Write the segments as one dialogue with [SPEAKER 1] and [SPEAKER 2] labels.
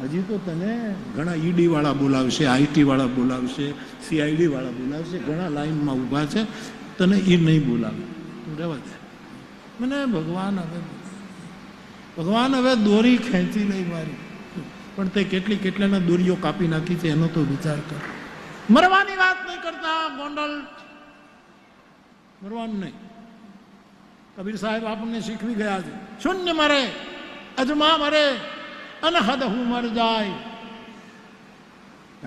[SPEAKER 1] હજી તો તને ઘણા ઈડી વાળા બોલાવશે, આઈટી વાળા બોલાવશે, CID વાળા બોલાવશે, ઘણા લાઈનમાં ઊભા છે, તને એ નહીં બોલાવે. તું રહેવા દે. મને ભગવાન હવે દોરી ખેંચી લઈ મારી, પણ તે કેટલાના દોરીઓ કાપી નાખી છે એનો તો વિચાર કર. મરવાની વાત નહીં કરતા ગોંડલ, મરવાનું નહીં. કબીર સાહેબ આપણને શીખવી ગયા છે, શૂન્ય મરે અજમા મરે અનહદ હું મર જાય,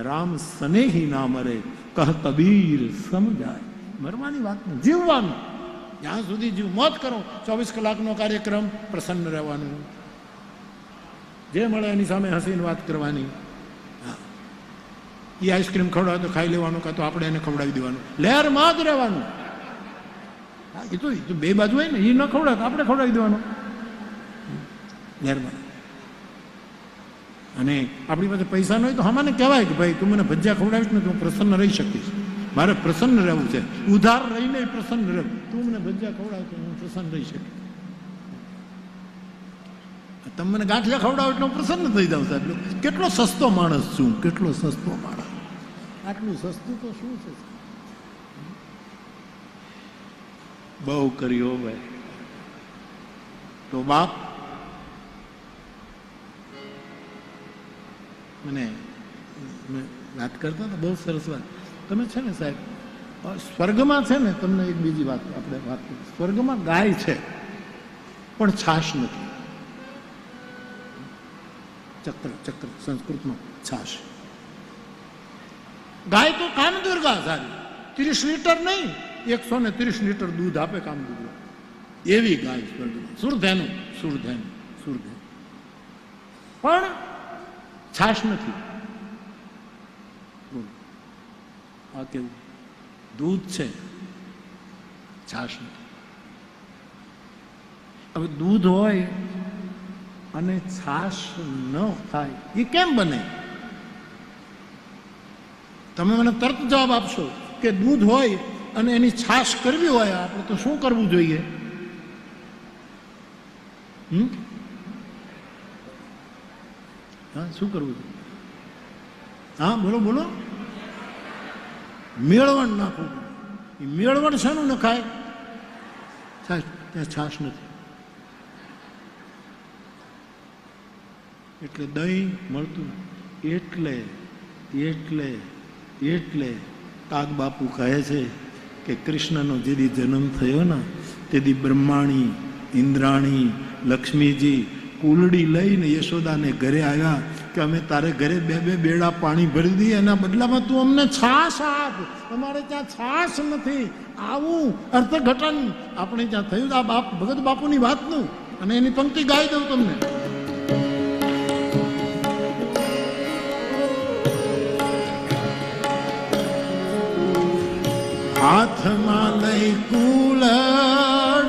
[SPEAKER 1] રામ સનેહી ના મરે કહ કબીર સમજાય. મરવાની વાત નહીં, જીવવાનું. જ્યાં સુધી જીવ, મોત કરો. 24 કલાકનો કાર્યક્રમ, પ્રસન્ન રહેવાનું, જે મળે એની સામે હસીને વાત કરવાની. એ આઈસ્ક્રીમ ખવડાવે તો ખાઈ લેવાનું, કાં તો આપણે એને ખવડાવી દેવાનું, લહેરમાં જ રહેવાનું. એ તો બે બાજુ હોય ને, એ ન ખવડાવે તો આપણે ખવડાવી દેવાનું, લહેરમાં. અને આપણી પાસે પૈસા ન હોય તો હમાને કહેવાય કે ભાઈ તું મને ભજીયા ખવડાવીશ ને તો હું પ્રસન્ન રહી શકીશ, મારે પ્રસન્ન રહેવું છે, ઉધાર રહીને પ્રસન્ન રહેવું. તું મને ભજીયા ખવડાવ તો હું પ્રસન્ન રહી શકીશ. તમે મને ગાંઠિયા ખવડાવો એટલે હું પ્રસન્ન થઈ જાઉં. સાહેબ કેટલો સસ્તો માણસ છું, કેટલો સસ્તો માણસ. આટલું સસ્તું તો શું છે? બહુ કર્યો ભાઈ. તો બાપ મને વાત કરતા હતા, બહુ સરસ વાત. તમે છે ને સાહેબ, સ્વર્ગમાં છે ને, તમને એક બીજી વાત આપણે વાત કરીએ. સ્વર્ગમાં ગાય છે પણ છાશ નથી. ચક્ર સંસ્કૃતમાં છાશ. ગાય તો કામદુર્ગા સારી, 30 લીટર નહીં, 130 લીટર દૂધ આપે કામદુર્ગા, એવી ગાય સ્વર્ગમાં. સુરધેનું પણ છાશ નથી. આ કેવું? દૂધ છે, છાશ નથી. હવે દૂધ હોય અને છાશ ન થાય એ કેમ બને? તમે મને તરત જવાબ આપશો કે દૂધ હોય અને એની છાશ કરવી હોય આપણે તો શું કરવું જોઈએ? હા, શું કરવું જોઈએ? હા, બોલો. મેળવણ નાખવું. એ મેળવણ શાનું નખાય? છાશ. ત્યાં છાશ નથી. એટલે દહીં મળતું. એટલે કાગ બાપુ કહે છે કે કૃષ્ણનો જેદી જન્મ થયો ને તેથી બ્રહ્માણી, ઇન્દ્રાણી, લક્ષ્મીજી કુલડી લઈને યશોદાને ઘરે આવ્યા કે અમે તારે ઘરે બે બેડા પાણી ભરી દઈએ, એના બદલામાં તું અમને છાશ આપ. તમારે ત્યાં છાશ નથી. આવું અર્થઘટન આપણે ત્યાં થયું. આ બાપ ભગત બાપુની વાતનું, અને એની પંક્તિ ગાઈ દઉં તમને. હાથમાં લઈ કુલડીને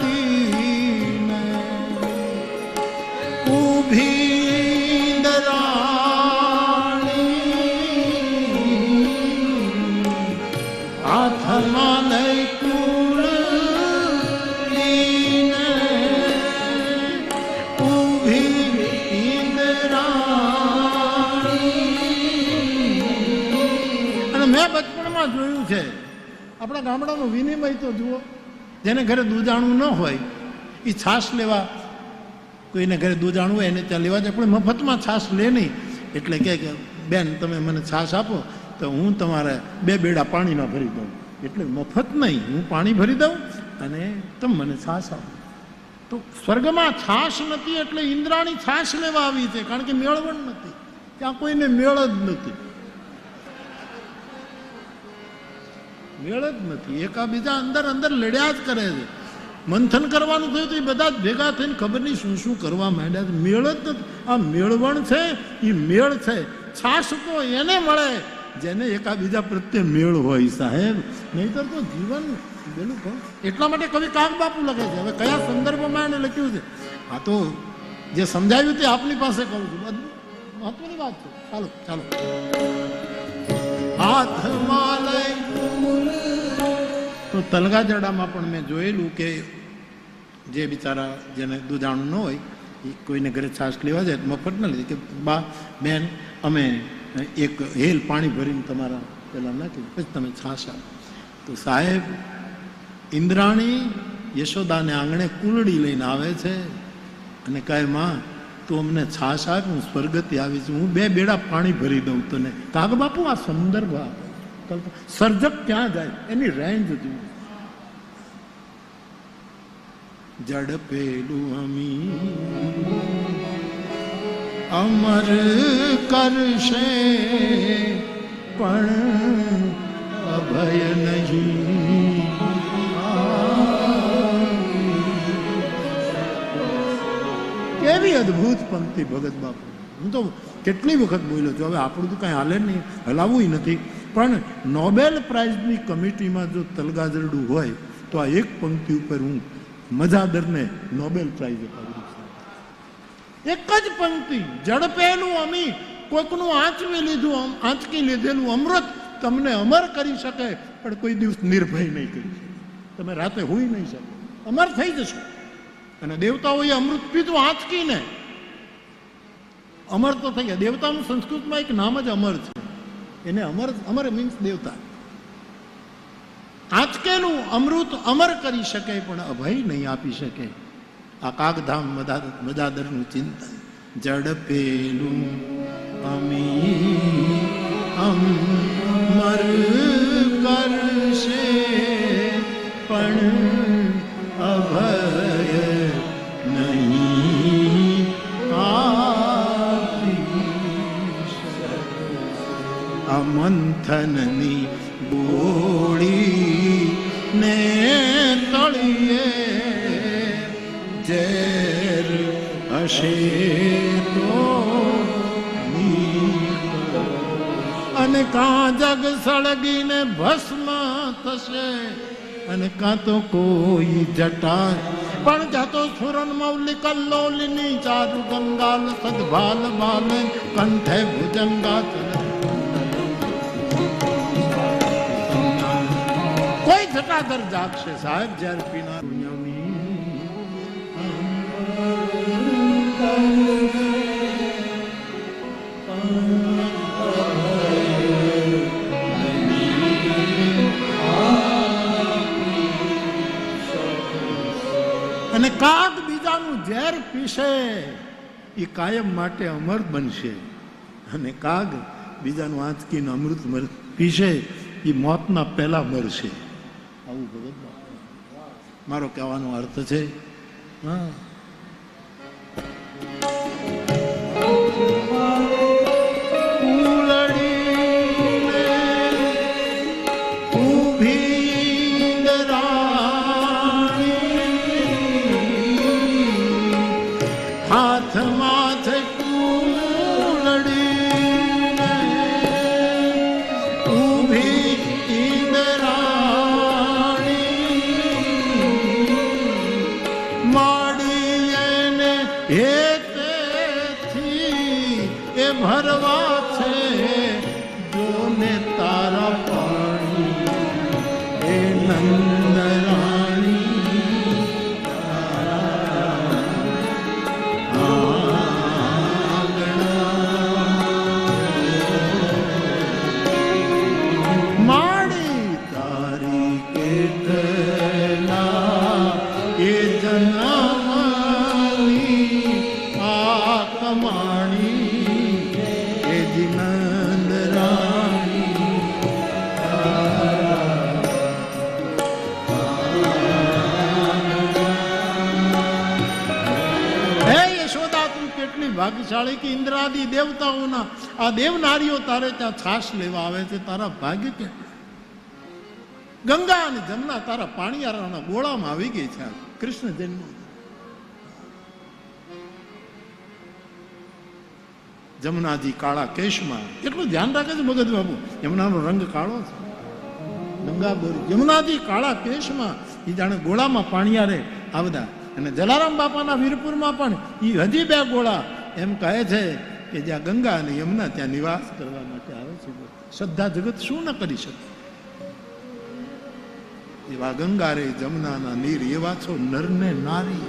[SPEAKER 1] ઊભી દરાણી, હાથમાં લઈ કુલડીને ઊભી દરાણી. અને મેં બચપણમાં જોયું છે, આપણા ગામડાનો વિનિમય તો જુઓ. જેને ઘરે દૂધાણું ન હોય એ છાશ લેવા, કોઈને ઘરે દૂધાણું હોય એને ત્યાં લેવા જાય, પણ મફતમાં છાશ લે નહીં. એટલે કે બેન તમે મને છાશ આપો તો હું તમારે 2 બેડા પાણીના ભરી દઉં. એટલે મફત નહીં, હું પાણી ભરી દઉં અને તમે મને છાશ આપો. તો સ્વર્ગમાં છાશ નથી એટલે ઇન્દ્રાણી છાશ લેવા આવી છે, કારણ કે મેળવણ નથી. ત્યાં કોઈને મેળ જ નથી. મેળ જ નથી. એકાબીજા અંદર લડ્યા જ કરે છે. મંથન કરવાનું થયું તો એ બધા જ ભેગા થઈને ખબર નહીં શું કરવા માંડ્યા છે. મેળ જ નથી. આ મેળવણ છે એ મેળ છે. છાશ તો એને મળે જેને એકાબીજા પ્રત્યે મેળ હોય સાહેબ, નહીતર તો જીવન પેલું કહું. એટલા માટે કવિ કાગ બાપુ લખે છે. હવે કયા સંદર્ભમાં એને લખ્યું છે આ તો જે સમજાવ્યું તે આપની પાસે કહું છું. મહત્વની વાત છે. ચાલો હાથમાં લઈ. તો તલગાજરડામાં પણ મેં જોયેલું કે જે બિચારા જેને દૂધાણું ન હોય એ કોઈને ઘરે છાશ લેવા જાય મફત ન લીધી કે બા બેન અમે એક હેલ પાણી ભરીને તમારા પેલા નાખી પછી તમે છાશ આપો. તો સાહેબ ઇન્દ્રાણી યશોદાને આંગણે કુલડી લઈને આવે છે અને કહે માં તું અમને છાશ આપ, હું સ્વર્ગથી આવી છું, હું 2 બેડા પાણી ભરી દઉં તને. કાગ બાપુ આ સંદર્ભ આપે, સર્જક ક્યાં જાય એની રેન્જ જુઓ. જડ પેલું અમી અમર કરશે પણ અભય નહીં. કેવી અદભુત પંક્તિ ભગત બાપુ. હું તો કેટલી વખત બોલ્યો છું, હવે આપણું તો કાંઈ હાલે નહીં, હલાવવું નથી. પણ નોબેલ પ્રાઇઝની કમિટીમાં જો તલગાજરડું હોય તો આ એક પંક્તિ ઉપર હું મજાદરને નોબેલ પ્રાઇઝ અપાવ્યું છે. એક જ પંક્તિ, ઝડપેલું અમી, કોઈકનું આંચવી લીધું, આંચકી લીધેલું અમૃત તમને અમર કરી શકે પણ કોઈ દિવસ નિર્ભય નહીં કરી શકે. તમે રાતે હોઈ નહીં શકો, અમર થઈ જશો. અને દેવતાઓએ અમૃત પીધું આંચકીને, અમર તો થઈ ગયા. દેવતાનું સંસ્કૃતમાં એક નામ જ અમર છે, એને અમર, અમર મીન્સ દેવતા. આંચકેલું અમૃત અમર કરી શકે પણ અભય નહીં આપી શકે. આ કાગધામ મજાદરનું ચિંતન. ઝડપેલું અમી અમર કરશે પણ અભય નહીં આપી શકે. આ મંથનની ગોળી ને તળિયે ઝેર હશે તો અને કાં જગ સળગીને ભસ્મ થશે અને કાં તો કોઈ જટા પણ જાતો સુરન મૌલિ કલ્લોલિની ચારુ ગંગાલ સદભાલ બાલ કંઠે ભુજંગા. કોઈ જટાધર જાગશે સાહેબ જ્યારે પીનાર. અને કાગ બીજાનું ઝેર પીશે એ કાયમ માટે અમર બનશે. અને કાગ બીજાનું આંચકીને અમૃત પીશે એ મોતના પહેલા મરશે. આવું ભગત મારો કહેવાનો અર્થ છે. હા, ભરવા છે જોને તારા પાણી એ નંદરાણી. માડી તારી કેટલા એ જનાની આ કમાણી ભાગ્યશાળી કે ઇન્દ્રાદિ દેવતાઓના આ દેવનારીઓ તારે ત્યાં છાશ લેવા આવે છે. તારા ભાગ્ય કે ગંગા અને જમના તારા પાણીયારાના ગોળામાં આવી ગઈ છે. કૃષ્ણ જન્મ જમનાજી કાળા કેશમાં કેટલું ધ્યાન રાખે છે ભગત બાબુ. યમુનાનો રંગ કાળો છે, ગંગા બોરી. યમુનાજી કાળા કેશમાં એ જાણે ગોળામાં પાણીયારે આ બધા. અને જલારામ બાપાના વીરપુરમાં પણ એ હજી 2 ગોળા એમ કહે છે કે જ્યાં ગંગા અને યમુના ત્યાં નિવાસ કરવા માટે આવે છે. શ્રદ્ધા જગત શું ન કરી શકે. એવા ગંગા રે જમનાના નીર એવા છો નર ને નારી.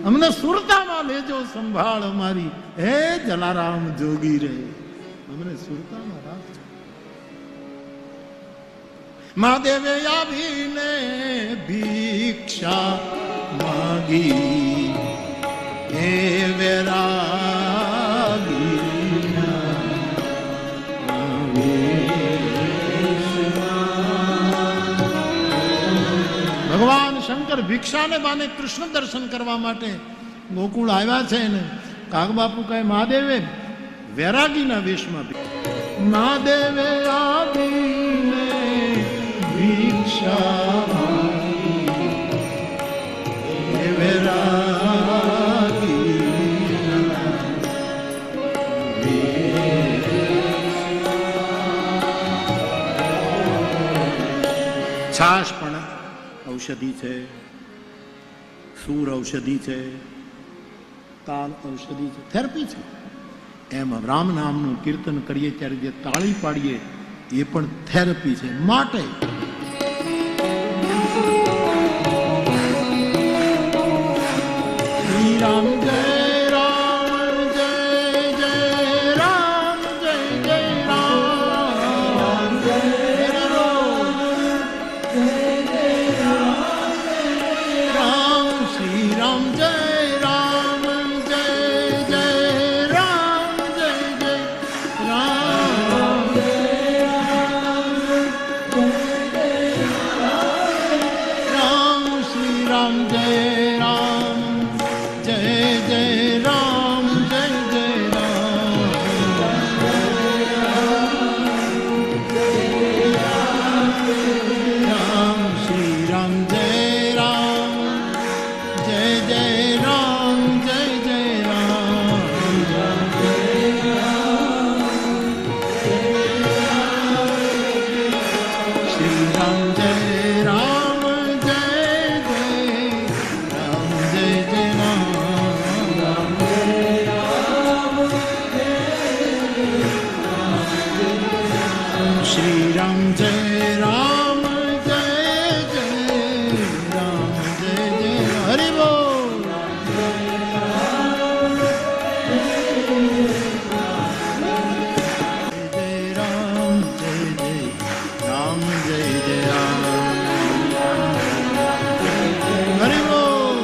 [SPEAKER 1] અમને સુરતામાં લેજો સંભાળ અમારી, હે જલારામ જોગી રે, અમને સુરતામાં રાખજો. મહાદેવે આવીને ભિક્ષા માગી, હે વેરાગી ભગવાન શંકર ભિક્ષાને બાને કૃષ્ણ દર્શન કરવા માટે ગોકુળ આવ્યા છે ને કાગબાપુ કહે મહાદેવે વૈરાગીના વેશમાં મહાદેવે આવીને ભિક્ષા છાશ પણ ઔષધિ છે, સૂર ઔષધિ છે, તાલ ઔષધિ છે, થેરપી છે. એમ રામ નામનું કીર્તન કરીએ ત્યારે જે તાળી પાડીએ એ પણ થેરપી છે. માટે શ્રી રામ જય રામ જય જય રામ જય જય રામ જય રામ શ્રી રામ જય રામ જય જય રામ જય જય રામ રામ શ્રી રામ જય રામ જય જય રામ જય જય રામ શ્રી રામ જય રામ જય જય રામ જય જય રામ શ્રી રામ જય રામ જય જય રામ જય જય રામ શ્રી રામ જય રામ જય જય રામ જય જય હરિ બોલ. જય રામ જય જય રામ જય જય રામ હરિ બોલ.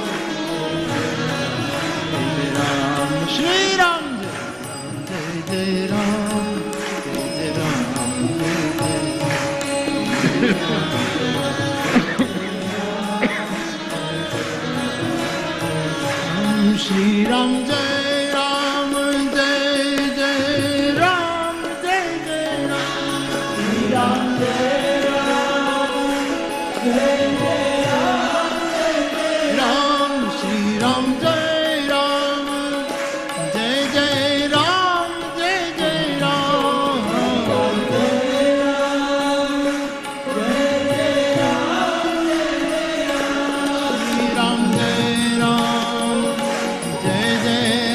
[SPEAKER 1] જય રામ શ્રી રામ જય જય રામ જય જય રામ જય જય શ્રી રામ જય રામ જય જય રામ જય જય રામ શ્રી રામ જય રામ જય જય રામ શ્રી રામ જય રામ જય જય રામ જય જય રામ શ્રી રામ જય રામ જય જય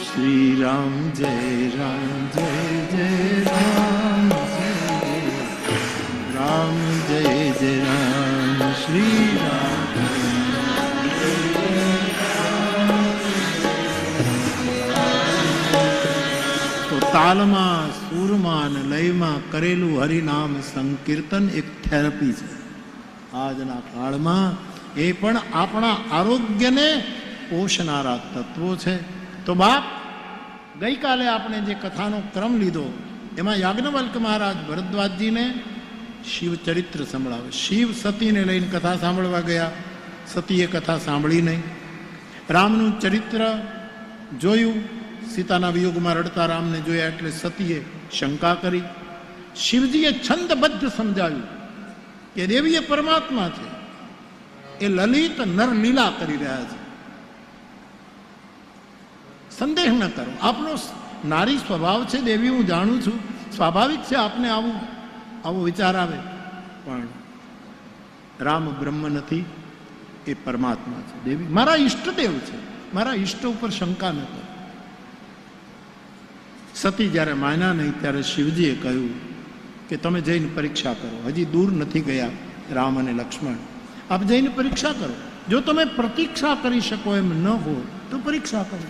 [SPEAKER 1] શ્રી રામ જય જય રામ જય રામ જય રામ શ્રી રામ. તો તાલમાં સૂરમાં અને લયમાં કરેલું હરિનામ સંકીર્તન એક થેરપી છે આજના કાળમાં. એ પણ આપણા આરોગ્યને પોષનારા તત્વો છે. તો બાપ, ગઈકાલે આપણે જે કથાનો ક્રમ લીધો એમાં યાજ્ઞવલ્ક મહારાજ ભરદ્વાજજીને શિવ ચરિત્ર સંભળાવે. શિવ સતીને લઈને કથા સાંભળવા ગયા, સતીએ કથા સાંભળી નહીં. રામનું ચરિત્ર જોયું, સીતાના વિયોગમાં રડતા રામને જોયા એટલે સતીએ શંકા કરી. શિવજીએ છંદબદ્ધ સમજાવ્યું કે દેવી એ પરમાત્મા છે, એ લલિત નરલીલા કરી રહ્યા છે, સંદેહ ન કરો. આપનો નારી સ્વભાવ છે દેવી, હું જાણું છું, સ્વાભાવિક છે આપને આવો વિચાર આવે. પણ રામ બ્રહ્મ નથી, એ પરમાત્મા છે. દેવી મારા ઈષ્ટદેવ છે, મારા ઈષ્ટ ઉપર શંકા ન કરો. સતી જ્યારે માન્યા નહીં ત્યારે શિવજીએ કહ્યું કે તમે જઈને પરીક્ષા કરો. હજી દૂર નથી ગયા રામ અને લક્ષ્મણ, આપ જઈને પરીક્ષા કરો. જો તમે પ્રતીક્ષા કરી શકો એમ ન હો તો પરીક્ષા કરો.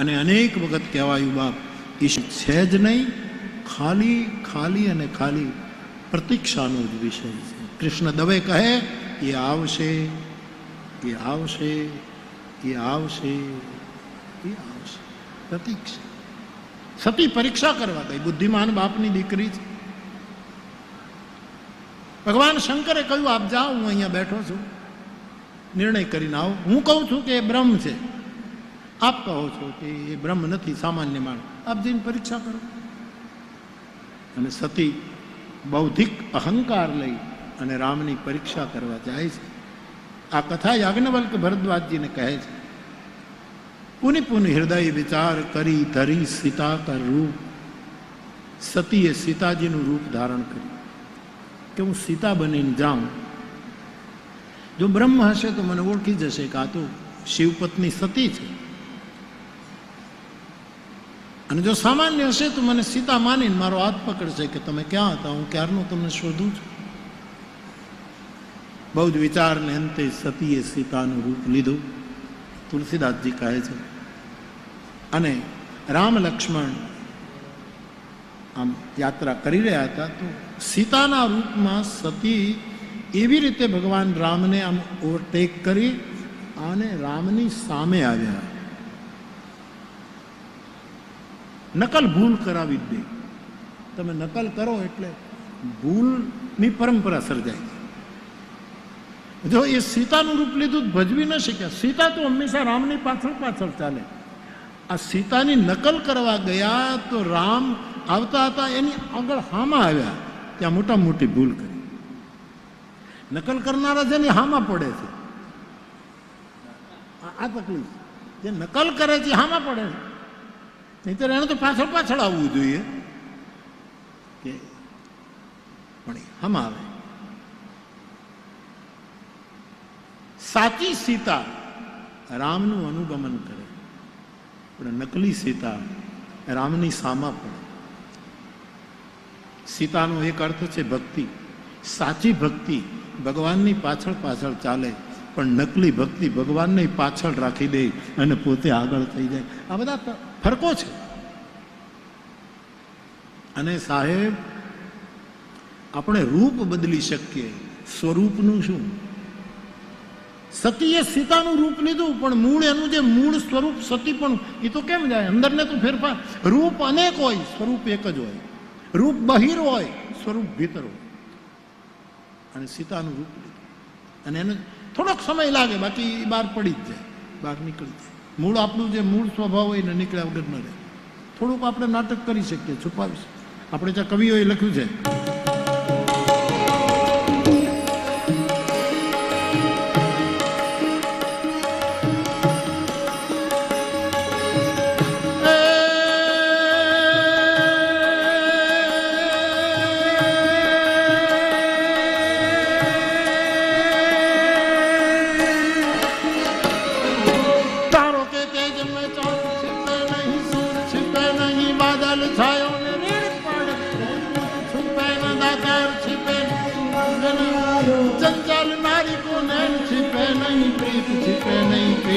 [SPEAKER 1] અને અનેક વખત કહેવાયું બાપ, ઈશ્વર છે જ નહીં, ખાલી ખાલી અને ખાલી પ્રતીક્ષાનો જ વિષય છે. કૃષ્ણ દવે કહે એ આવશે, એ આવશે, એ આવશે, એ આવશે. પ્રતીક્ષા. સતી પરીક્ષા કરવા ગઈ, બુદ્ધિમાન બાપની દીકરી છે. ભગવાન શંકરે કહ્યું આપ જાઓ, હું અહીંયા બેઠો છું, નિર્ણય કરીને આવો. હું કહું છું કે એ બ્રહ્મ છે, આપ કહો છો કે એ બ્રહ્મ નથી, સામાન્ય માણસ. આપ જઈને પરીક્ષા કરો. અને સતી બૌદ્ધિક અહંકાર લઈ અને રામની પરીક્ષા કરવા જાય છે. આ કથા યાજ્ઞવલ્ક ભરદ્વાજજીને કહે છે. પુનિ પુનિ હૃદય વિચાર કરી ધરી સીતા કા રૂપ. સતીએ સીતાજીનું રૂપ ધારણ કર્યું કે હું સીતા બનીને જાઉં. જો બ્રહ્મ હશે તો મને ઓળખી જશે કે આ તો શિવપત્ની સતી છે, અને જો સામાન્ય હશે તો મને સીતા માનીને મારો હાથ પકડશે કે તમે ક્યાં હતા, હું ક્યારનો તમને શોધું છું. બહુ જ વિચારને અંતે સતીએ સીતાનું રૂપ લીધું, તુલસીદાસજી કહે છે. અને રામ લક્ષ્મણ આમ યાત્રા કરી રહ્યા હતા તો સીતાના રૂપમાં સતી એવી રીતે ભગવાન રામને આમ ઓવરટેક કરી અને રામની સામે આવ્યા. નકલ ભૂલ કરાવી જ દે. તમે નકલ કરો એટલે ભૂલની પરંપરા સર્જાય. જો એ સીતાનું રૂપ લીધું ભજવી ન શક્યા. સીતા તો હંમેશા રામની પાછળ પાછળ ચાલે. આ સીતાની નકલ કરવા ગયા તો રામ આવતા હતા એની આગળ હામાં આવ્યા, ત્યાં મોટા મોટી ભૂલ કરી. નકલ કરનારા છે ને હામાં પડે છે. આ તકલીફ, જે નકલ કરે છે હામાં પડે છે. નહીતર એને તો પાછળ પાછળ આવવું જોઈએ કે પણ હામાં આવે. સાચી સીતા રામનું અનુગમન કરે, પણ નકલી સીતા રામની સામા પડે. સીતાનો એક અર્થ છે ભક્તિ. સાચી ભક્તિ ભગવાનની પાછળ પાછળ ચાલે, પણ નકલી ભક્તિ ભગવાનને પાછળ રાખી દે અને પોતે આગળ થઈ જાય. આ બધા ફરકો છે. અને સાહેબ, આપણે રૂપ બદલી શકીએ, સ્વરૂપનું શું? સતીએ સીતાનું રૂપ લીધું, પણ મૂળ એનું જે મૂળ સ્વરૂપ સતી પણ એ તો કેમ જાય? અંદરને તો ફેરફાર. રૂપ અનેક હોય, સ્વરૂપ એક જ હોય. રૂપ બહિર હોય, સ્વરૂપ ભીતર હોય. અને સીતાનું રૂપ લીધું, અને એને થોડોક સમય લાગે, બાકી બહાર પડી જ જાય, બહાર નીકળી જાય. મૂળ આપણું જે મૂળ સ્વભાવ હોય ને નીકળ્યા વગર ન રહે. થોડુંક આપણે નાટક કરી શકીએ, છુપાવી શકીએ. આપણે ત્યાં કવિઓએ લખ્યું છે, તારો કે તેજ મેં ચાંદ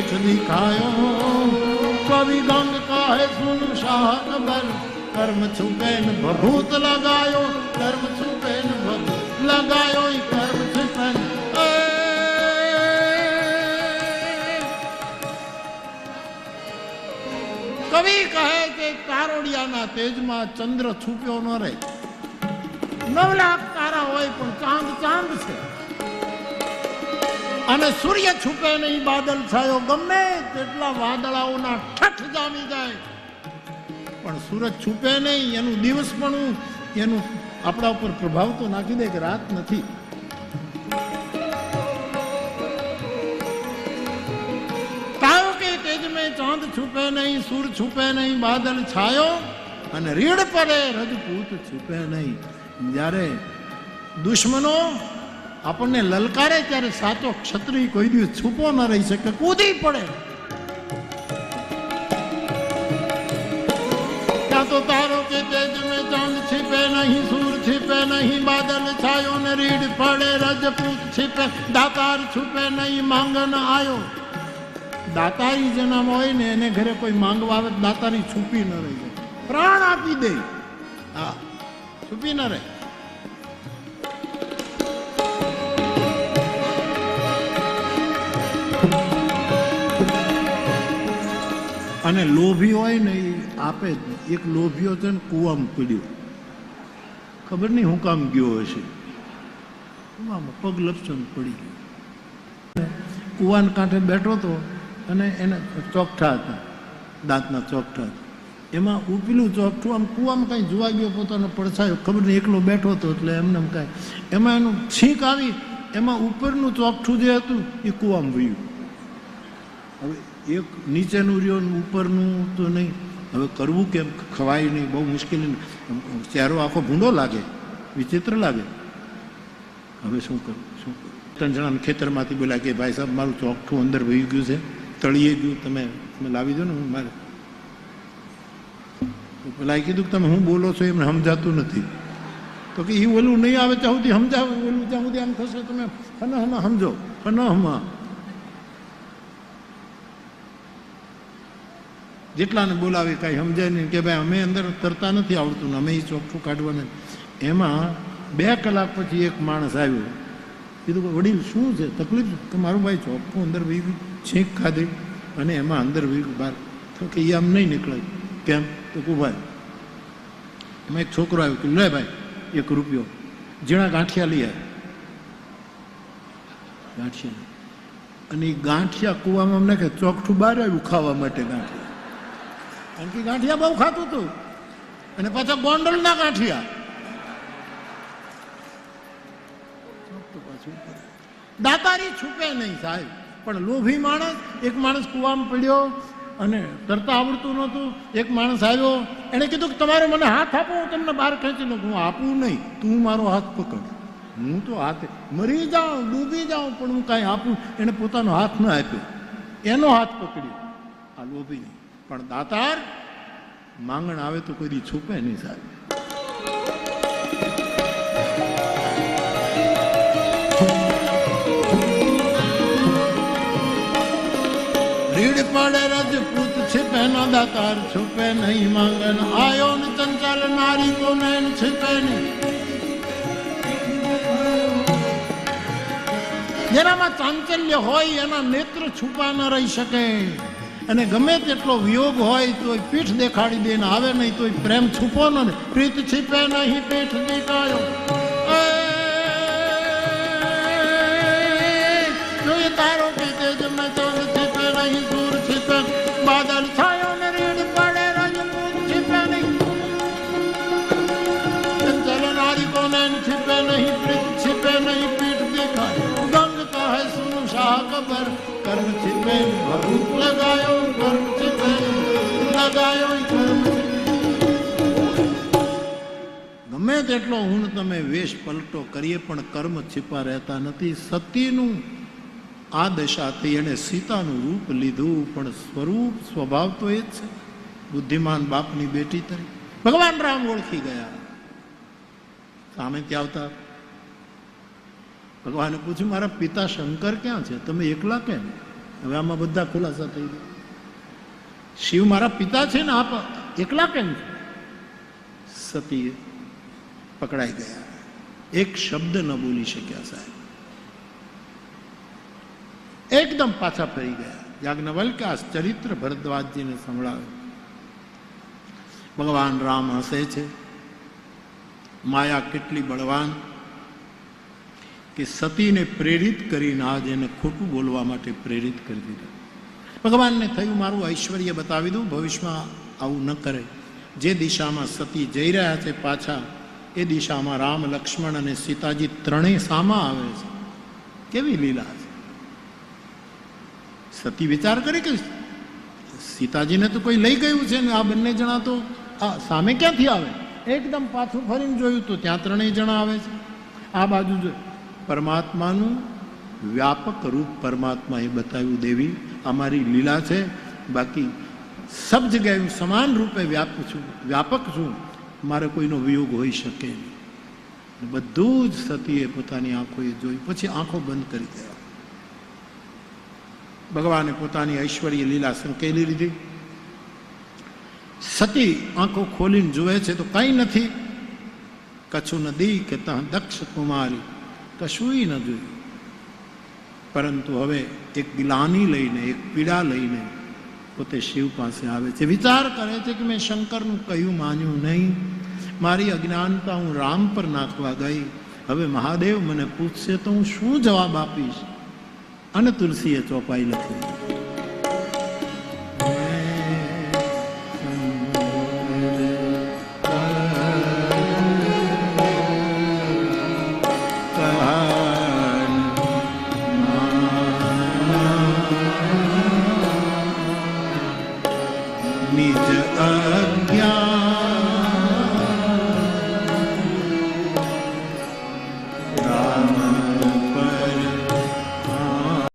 [SPEAKER 1] पीठ दिखायो कवि गंग काहे सुन शाह अकबर कर्म छुपे न भभूत लगायो कर्म छुपे न भभूत लगायो कर्म छुपे कवि कहे कि तारोडियाना तेजમાં ચંદ્ર છુપ્યો ન રહે 9 લાખ તારા હોય પણ ચાંદ ચાંદ છે અને સૂર્ય છુપે નહીં બાદલ છાયો ગમે તેટલા વાદળાઓના ઠઠ જામી જાય પણ સૂરજ છુપે નહીં એનું દિવસ પણ એનું આપણા ઉપર પ્રભાવ તો નાખી દે કે રાત નથી તારો કે તેજ में चांद છુપે નહીં સૂર છુપે નહીં બાદલ છાયો અને રીડ પડે રજપૂત છુપે નહીં જ્યારે દુશ્મનો આપણને લલકારે ત્યારે સાચો ક્ષત્રિય કોઈ દિવસ છુપો ન રહી શકે કૂદી પડે क्या तो तारों के तेज में चांद छिपे नहीं सूर छिपे नहीं बादल छायो ने रीढ़ पड़े रजपूत छिपे दातार छुपे नहीं માંગન आयो દાતારી જેનામ હોય ને એને ઘરે કોઈ માંગવા આવે દાતારી છુપી ન રહી પ્રાણ આપી દે હા છુપી ન રહે અને લોભી હોય ને એ આપે જ એક લોભીઓ છે ને કૂવામાં પડ્યો ખબર નહીં હું કામ ગયો હશે કૂવામાં પગ લપસન પડી ગયો કૂવાના કાંઠે બેઠો હતો અને એના ચોકઠા હતા દાંતના ચોકઠા હતા એમાં ઉપીલું ચોકઠું આમ કૂવામાં કાંઈ જોવા ગયો પોતાનો પડછાયો ખબર નહીં એકલો બેઠો હતો એટલે એમને કાંઈ એમાં એનું છીંક આવી એમાં ઉપરનું ચોકઠું જે હતું એ કૂવામાં વયું હવે એક નીચેનું રહ્યો ઉપરનું તો નહીં હવે કરવું કેમ ખવાય નહીં બહુ મુશ્કેલી ચહેરો આખો ભૂંડો લાગે વિચિત્ર લાગે હવે શું કરવું શું કરવું 3 જણાના ખેતરમાંથી બોલ્યા કે ભાઈ સાહેબ મારું ચોકઠું અંદર વહી ગયું છે તળીએ ગયું તમે લાવી દો ને હું મારે પેલા કીધું કે તમે હું બોલો છો એમને સમજાતું નથી તો કે એ ઓલું નહીં આવે ત્યાં સુધી સમજાવે ઓલું ત્યાં સુધી આમ થશે તમે હના સમજો હના જેટલાને બોલાવી કાંઈ સમજાય નહીં કે ભાઈ અમે અંદર તરતા નથી આવડતું ને અમે એ ચોખ્ઠું કાઢવાના એમાં 2 કલાક પછી એક માણસ આવ્યો કીધું કે વડીલ શું છે તકલીફ કે મારું ભાઈ ચોખ્ઠું અંદર વી ગયું છીંક ખાધી અને એમાં અંદર વી ગયું બહાર તો કે એ આમ નહીં નીકળે કેમ તો કહું ભાઈ એમાં એક છોકરો આવ્યો કે લે ભાઈ 1 રૂપિયો ઝીણા ગાંઠિયા લઈ આવ્યા ગાંઠિયા અને એ ગાંઠિયા કૂવામાં અમને કે ચોખ્ઠું બહાર આવ્યું ખાવા માટે ગાંઠિયા કારણ કે ગાંઠિયા બહુ ખાતું હતું અને પાછા ગોંડલના ગાંઠિયા દાતારી છુપે નહીં સાહેબ પણ લોભી માણસ એક માણસ કૂવામાં પડ્યો અને તરતા આવડતું નહોતું એક માણસ આવ્યો એને કીધું કે તમારે મને હાથ આપો હું તમને બહાર ખેંચી લઉં હું આપું નહીં તું મારો હાથ પકડ હું તો હાથે મરી જાઉં ડૂબી જાઉં પણ હું કાંઈ આપું એને પોતાનો હાથ ન આપ્યો એનો હાથ પકડ્યો આ લોભી નહીં પણ દાતાર માંગણ આવે તો કોઈ દી છુપે નહીં સાહેબ રીડ પડે રજપૂત छिपे न दातार छुपे नहीं માંગન आयो न चंचल नारी को नैन छिपे नहीं જેનામાં ચાંચલ્ય હોય એના નેત્ર છુપા ન રહી શકે અને ગમે તેટલો વિયોગ હોય તો પીઠ દેખાડી દે ને આવે નહીં તો પ્રેમ છુપો ન પ્રીત छिपे નહીં પીઠ દેખાયો જો એ તારો કે તેજ મેં ચાંદ छिपे નહીં સૂર छिपे બાદલ છાયો ને રીડ પડે રજપૂત छिपे નહીં ચંચલ નારી કો નૈન छिपे નહીં પ્રીત छिपे નહીં પીઠ દેખાયો ગંગ કહે સુન શાહ કબર કર્મ छिपे ભભૂત लगायो कर्म छिपे लगायो कर्म ગમે તેટલો હું તમે વેશ પલટો કરીએ પણ કર્મ छिपा રહેતા નથી સતીનું આ દશાથી એણે સીતાનું રૂપ લીધું પણ સ્વરૂપ સ્વભાવ તો એ જ છે બુદ્ધિમાન બાપની બેટી તરીકે ભગવાન રામ ઓળખી ગયા સામેથી આવતા ભગવાને પૂછ્યું મારા પિતા શંકર ક્યાં છે તમે એકલા કેમ હવે આમાં બધા ખુલાસા થઈ ગયા. શિવ મારા પિતા છે ને આપ એકલા કેમ છો? સતી પકડાઈ ગયા, એક શબ્દ ન બોલી શક્યા સાહેબ, એકદમ પાછા ફરી ગયા. યાજ્ઞવલ્ક્ય આ ચરિત્ર ભરદ્વાજજીને સંભળાવ્યું. ભગવાન રામ હસે છે, માયા કેટલી બળવાન કે સતીને પ્રેરિત કરીને આજ એને ખોટું બોલવા માટે પ્રેરિત કરી દીધા. ભગવાનને થયું મારું ઐશ્વર્ય બતાવી દઉં, ભવિષ્યમાં આવું ન કરે. જે દિશામાં સતી જઈ રહ્યા છે પાછા, એ દિશામાં રામ, લક્ષ્મણ અને સીતાજી ત્રણેય સામા આવે છે. કેવી લીલા છે! સતી વિચાર કરી કે સીતાજીને તો કોઈ લઈ ગયું છે ને આ બંને જણા તો આ સામે ક્યાંથી આવે? એકદમ પાછું ફરીને જોયું તો ત્યાં ત્રણેય જણા આવે છે. આ બાજુ જો પરમાત્માનું વ્યાપક રૂપ પરમાત્માએ બતાવ્યું. દેવી અમારી લીલા છે, બાકી સબ જગ્યાએ હું સમાન રૂપે વ્યાપક છું, મારે કોઈનો વિયોગ હોઈ શકે નહીં. બધું જ સતીએ પોતાની આંખોએ જોયું, પછી આંખો બંધ કરી ગયા. ભગવાને પોતાની ઐશ્વર્ય લીલા સંકેલી લીધી. સતી આંખો ખોલીને જુએ છે તો કંઈ નથી, કચ્છું નદી કે ત્યાં દક્ષ કુમારી, કશું ન જોયું. પરંતુ હવે એક ગ્લાની લઈને, એક પીડા લઈને પોતે શિવ પાસે આવે છે. વિચાર કરે છે કે મેં શંકરનું કહ્યું માન્યું નહીં, મારી અજ્ઞાનતા હું રામ પર નાખવા ગઈ. હવે મહાદેવ મને પૂછશે તો હું શું જવાબ આપીશ? અને તુલસીએ ચોપાઈ લખી. નિજ અજ્ઞાન